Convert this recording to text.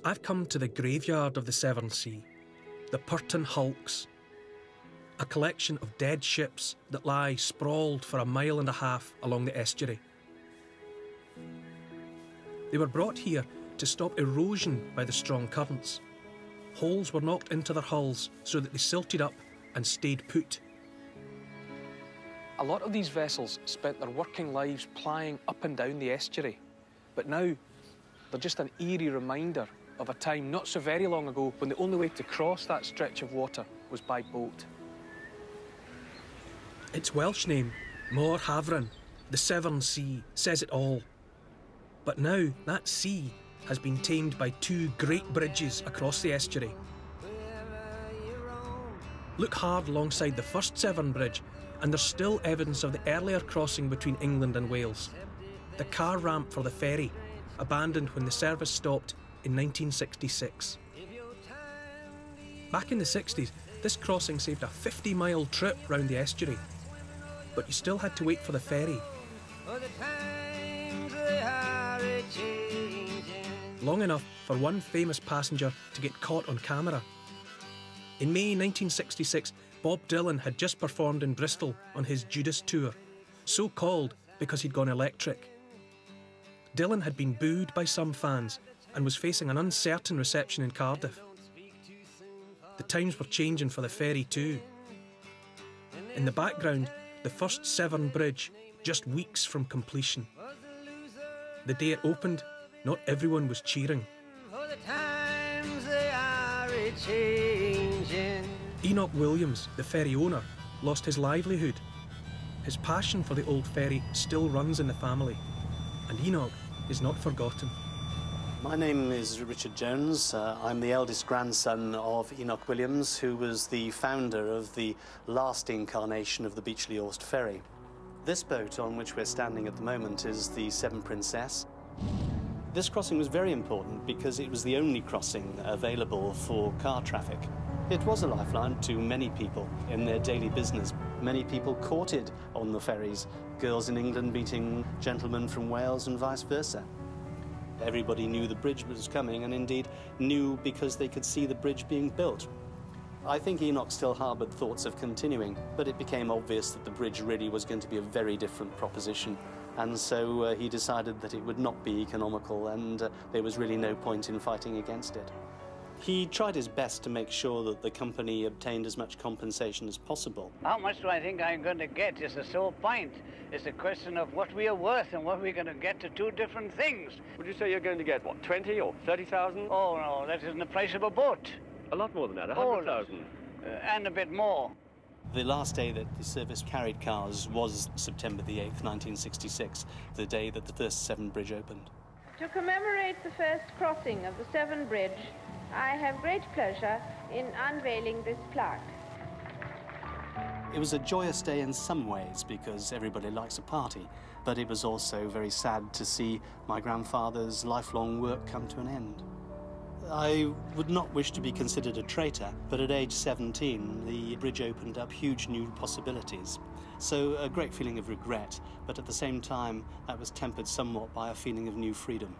I've come to the graveyard of the Severn Sea, the Purton Hulks, a collection of dead ships that lie sprawled for 1.5 miles along the estuary. They were brought here to stop erosion by the strong currents. Holes were knocked into their hulls so that they silted up and stayed put. A lot of these vessels spent their working lives plying up and down the estuary, but now they're just an eerie reminder of a time not so very long ago when the only way to cross that stretch of water was by boat. Its Welsh name, Mor Havran, the Severn Sea, says it all. But now that sea has been tamed by 2 great bridges across the estuary. Look hard alongside the first Severn Bridge and there's still evidence of the earlier crossing between England and Wales. The car ramp for the ferry, abandoned when the service stopped in 1966. Back in the 60s, this crossing saved a 50-mile trip round the estuary. But you still had to wait for the ferry. Long enough for one famous passenger to get caught on camera. In May 1966, Bob Dylan had just performed in Bristol on his Judas tour, so called because he'd gone electric. Dylan had been booed by some fans and was facing an uncertain reception in Cardiff. The times were changing for the ferry too. In the background, the first Severn Bridge, just weeks from completion. The day it opened, not everyone was cheering. Enoch Williams, the ferry owner, lost his livelihood. His passion for the old ferry still runs in the family, and Enoch is not forgotten. My name is Richard Jones. I'm the eldest grandson of Enoch Williams, who was the founder of the last incarnation of the Beachley Orst ferry. This boat on which we're standing at the moment is the Severn Princess. This crossing was very important because it was the only crossing available for car traffic. It was a lifeline to many people in their daily business. Many people courted on the ferries, girls in England meeting gentlemen from Wales and vice versa. Everybody knew the bridge was coming, and indeed knew because they could see the bridge being built. I think Enoch still harboured thoughts of continuing, but it became obvious that the bridge really was going to be a very different proposition. And so he decided that it would not be economical, and there was really no point in fighting against it. He tried his best to make sure that the company obtained as much compensation as possible. How much do I think I'm going to get is the sole point. It's a question of what we are worth and what we're going to get to 2 different things. Would you say you're going to get, what, 20 or 30,000? Oh, no, that isn't the price of a boat. A lot more than that, 100,000. And a bit more. The last day that the service carried cars was September the 8th, 1966, the day that the first Severn Bridge opened. To commemorate the first crossing of the Severn Bridge, I have great pleasure in unveiling this plaque. It was a joyous day in some ways because everybody likes a party, but it was also very sad to see my grandfather's lifelong work come to an end. I would not wish to be considered a traitor, but at age 17, the bridge opened up huge new possibilities. So a great feeling of regret, but at the same time, that was tempered somewhat by a feeling of new freedom.